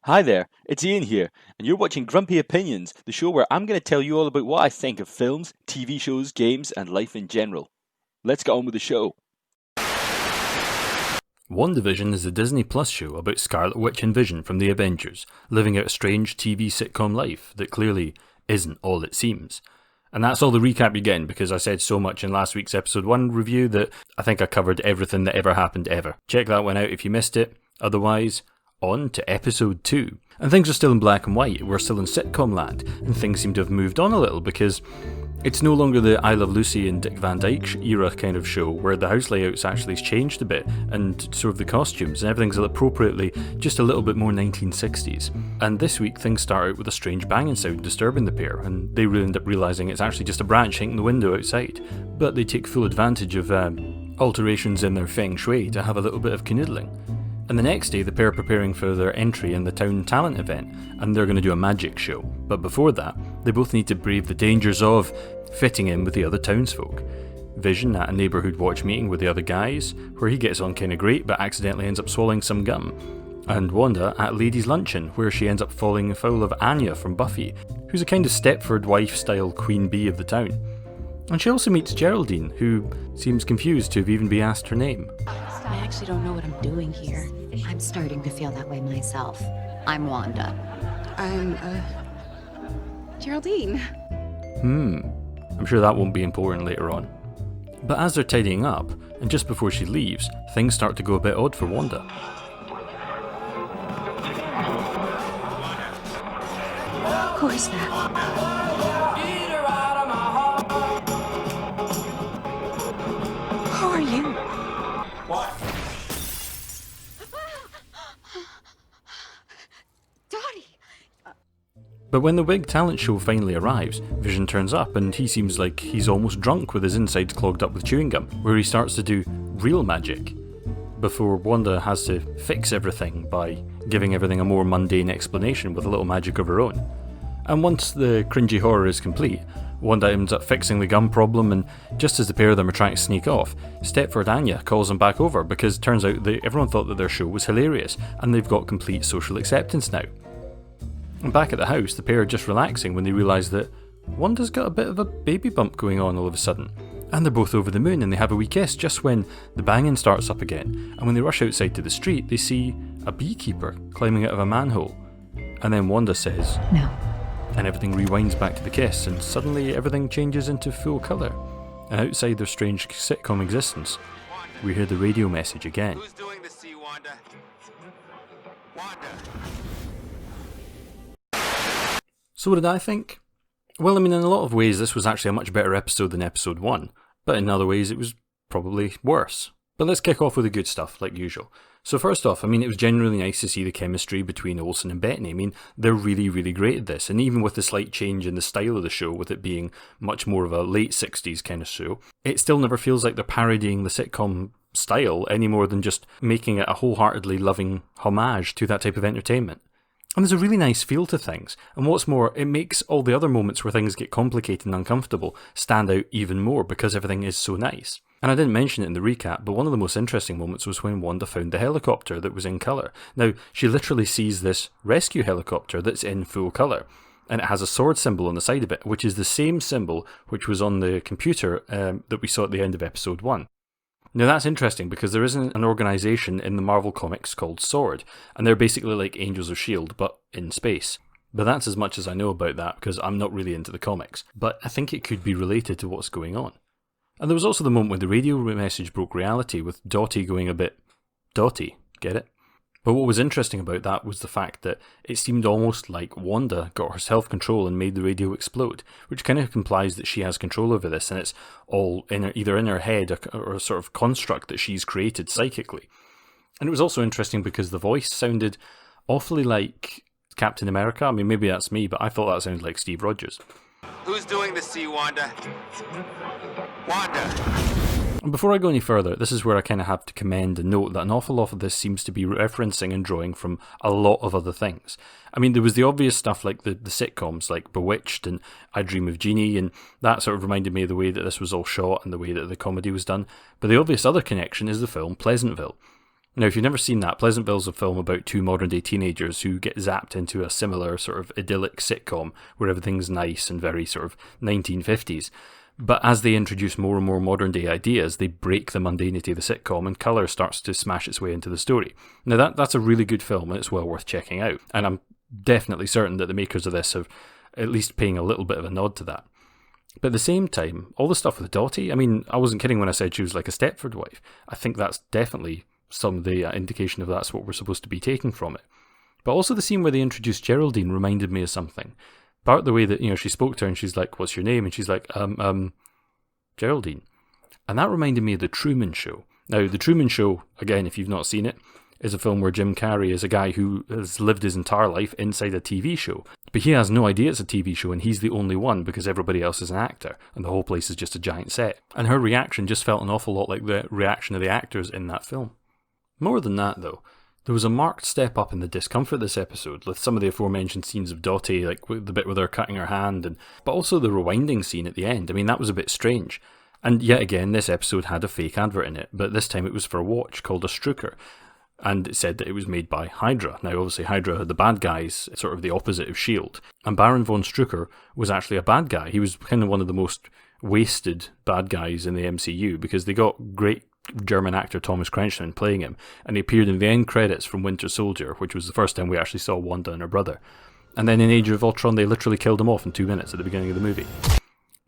Hi there, it's Ian here, and you're watching Grumpy Opinions, the show where I'm going to tell you all about what I think of films, TV shows, games, and life in general. Let's get on with the show. WandaVision is a Disney Plus show about Scarlet Witch and Vision from the Avengers, living out a strange TV sitcom life that clearly isn't all it seems. And that's all the recap you're getting, because I said so much in last week's episode 1 review that I think I covered everything that ever happened ever. Check that one out if you missed it. Otherwise, on to episode 2. And things are still in black and white. We're still in sitcom land, and things seem to have moved on a little because it's no longer the I Love Lucy and Dick Van Dyke era kind of show where the house layout's actually changed a bit, and sort of the costumes and everything's appropriately just a little bit more 1960s. And this week things start out with a strange banging sound disturbing the pair, and they really end up realising it's actually just a branch hitting the window outside. But they take full advantage of alterations in their feng shui to have a little bit of canoodling. And the next day, the pair are preparing for their entry in the town talent event, and they're going to do a magic show. But before that, they both need to brave the dangers of fitting in with the other townsfolk. Vision at a neighbourhood watch meeting with the other guys, where he gets on kinda great but accidentally ends up swallowing some gum. And Wanda at ladies' luncheon, where she ends up falling foul of Anya from Buffy, who's a kind of Stepford wife-style queen bee of the town. And she also meets Geraldine, who seems confused to have even been asked her name. I actually don't know what I'm doing here. I'm starting to feel that way myself. I'm Wanda. I'm, Geraldine. I'm sure that won't be important later on. But as they're tidying up, and just before she leaves, things start to go a bit odd for Wanda. Who is that? Who are you? Dottie! But when the big talent show finally arrives, Vision turns up and he seems like he's almost drunk with his insides clogged up with chewing gum, where he starts to do real magic, before Wanda has to fix everything by giving everything a more mundane explanation with a little magic of her own. And once the cringy horror is complete, Wanda ends up fixing the gum problem, and just as the pair of them are trying to sneak off, Stepford Anya calls them back over because it turns out that everyone thought that their show was hilarious and they've got complete social acceptance now. And back at the house, the pair are just relaxing when they realise that Wanda's got a bit of a baby bump going on all of a sudden. And they're both over the moon and they have a wee kiss just when the banging starts up again, and when they rush outside to the street they see a beekeeper climbing out of a manhole. And then Wanda says, No. and everything rewinds back to the kiss, and suddenly everything changes into full colour. And outside their strange sitcom existence, we hear the radio message again. Who's doing the C, Wanda? Wanda! So what did I think? Well, I mean, in a lot of ways this was actually a much better episode than episode 1, but in other ways it was probably worse. But let's kick off with the good stuff, like usual. So first off, I mean, it was genuinely nice to see the chemistry between Olsen and Bettany. I mean, they're really, really great at this, and even with the slight change in the style of the show, with it being much more of a late 60s kind of show, it still never feels like they're parodying the sitcom style any more than just making it a wholeheartedly loving homage to that type of entertainment. And there's a really nice feel to things, and what's more, it makes all the other moments where things get complicated and uncomfortable stand out even more because everything is so nice. And I didn't mention it in the recap, but one of the most interesting moments was when Wanda found the helicopter that was in colour. Now, she literally sees this rescue helicopter that's in full colour, and it has a sword symbol on the side of it, which is the same symbol which was on the computer that we saw at the end of episode 1. Now that's interesting because there isn't an organisation in the Marvel comics called S.W.O.R.D, and they're basically like Angels of S.H.I.E.L.D, but in space. But that's as much as I know about that because I'm not really into the comics, but I think it could be related to what's going on. And there was also the moment when the radio message broke reality with Dottie going a bit dotty, get it? But what was interesting about that was the fact that it seemed almost like Wanda got her self-control and made the radio explode, which kind of implies that she has control over this, and it's all either in her head or a sort of construct that she's created psychically. And it was also interesting because the voice sounded awfully like Captain America. I mean, maybe that's me, but I thought that sounded like Steve Rogers. Who's doing the C, Wanda? Wanda! And before I go any further, this is where I kind of have to commend and note that an awful lot of this seems to be referencing and drawing from a lot of other things. I mean, there was the obvious stuff like the sitcoms like Bewitched and I Dream of Jeannie, and that sort of reminded me of the way that this was all shot and the way that the comedy was done. But the obvious other connection is the film Pleasantville. Now, if you've never seen that, Pleasantville's a film about two modern-day teenagers who get zapped into a similar sort of idyllic sitcom where everything's nice and very sort of 1950s. But as they introduce more and more modern-day ideas, they break the mundanity of the sitcom and colour starts to smash its way into the story. Now, that's a really good film and it's well worth checking out. And I'm definitely certain that the makers of this have at least paying a little bit of a nod to that. But at the same time, all the stuff with Dottie, I mean, I wasn't kidding when I said she was like a Stepford wife. I think that's definitely some of the indication of that's what we're supposed to be taking from it. But also the scene where they introduced Geraldine reminded me of something. Part the way that, she spoke to her and she's like, "What's your name?" And she's like, Geraldine. And that reminded me of The Truman Show. Now, The Truman Show, again, if you've not seen it, is a film where Jim Carrey is a guy who has lived his entire life inside a TV show. But he has no idea it's a TV show and he's the only one because everybody else is an actor and the whole place is just a giant set. And her reaction just felt an awful lot like the reaction of the actors in that film. More than that, though, there was a marked step up in the discomfort this episode, with some of the aforementioned scenes of Dottie, like the bit with her cutting her hand, but also the rewinding scene at the end. I mean, that was a bit strange. And yet again, this episode had a fake advert in it, but this time it was for a watch called a Strucker, and it said that it was made by Hydra. Now, obviously, Hydra had the bad guys, sort of the opposite of S.W.O.R.D, and Baron von Strucker was actually a bad guy. He was kind of one of the most wasted bad guys in the MCU, because they got great German actor Thomas Kretschmann playing him, and he appeared in the end credits from Winter Soldier, which was the first time we actually saw Wanda and her brother. And then in Age of Ultron, they literally killed him off in 2 minutes at the beginning of the movie.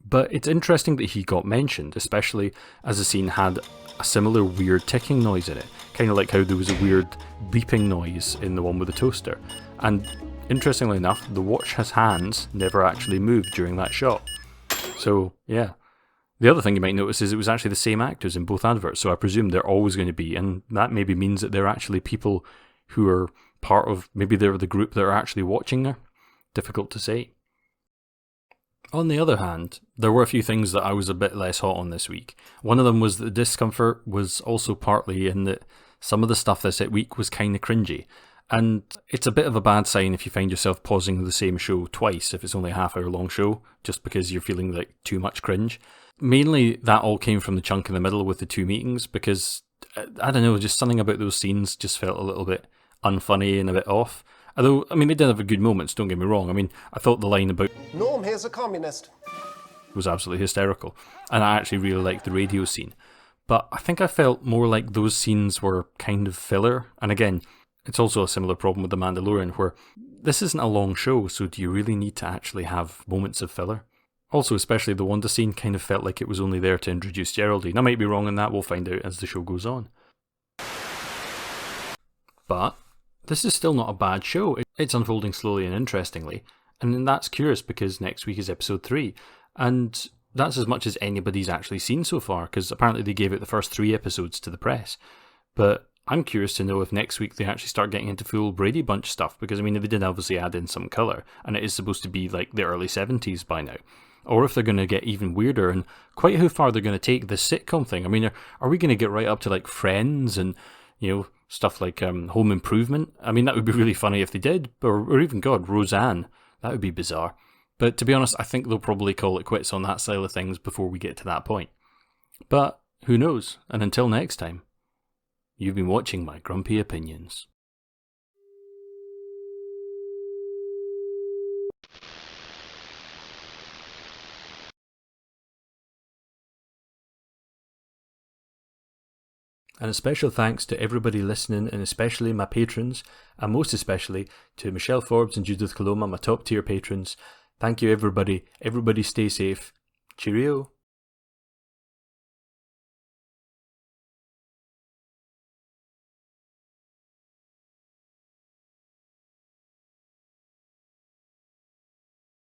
But it's interesting that he got mentioned, especially as the scene had a similar weird ticking noise in it, kind of like how there was a weird beeping noise in the one with the toaster. And interestingly enough, the watch's hands never actually moved during that shot. So, yeah. The other thing you might notice is it was actually the same actors in both adverts, so I presume they're always going to be, and that maybe means that they're actually people who are part of, maybe they're the group that are actually watching her. Difficult to say. On the other hand, there were a few things that I was a bit less hot on this week. One of them was that the discomfort was also partly in that some of the stuff this week was kind of cringy. And it's a bit of a bad sign if you find yourself pausing the same show twice if it's only a half-hour long show, just because you're feeling like too much cringe. Mainly, that all came from the chunk in the middle with the two meetings, because, I don't know, just something about those scenes just felt a little bit unfunny and a bit off. Although, I mean, they did have good moments, don't get me wrong. I mean, I thought the line about Norm here's a communist was absolutely hysterical, and I actually really liked the radio scene. But I think I felt more like those scenes were kind of filler, and again, it's also a similar problem with The Mandalorian, where this isn't a long show, so do you really need to actually have moments of filler? Also, especially the Wanda scene kind of felt like it was only there to introduce Geraldine. I might be wrong on that, we'll find out as the show goes on. But this is still not a bad show. It's unfolding slowly and interestingly, and that's curious because next week is episode 3, and that's as much as anybody's actually seen so far, because apparently they gave out the first 3 episodes to the press. But I'm curious to know if next week they actually start getting into full Brady Bunch stuff, because I mean, they did obviously add in some colour, and it is supposed to be like the early 70s by now. Or if they're going to get even weirder, and quite how far they're going to take this sitcom thing. I mean, are we going to get right up to like Friends and, stuff like Home Improvement? I mean, that would be really funny if they did, or even, God, Roseanne. That would be bizarre. But to be honest, I think they'll probably call it quits on that side of things before we get to that point. But who knows? And until next time, you've been watching my Grumpy Opinions. And a special thanks to everybody listening, and especially my patrons, and most especially to Michelle Forbes and Judith Coloma, my top tier patrons. Thank you, everybody. Everybody stay safe. Cheerio.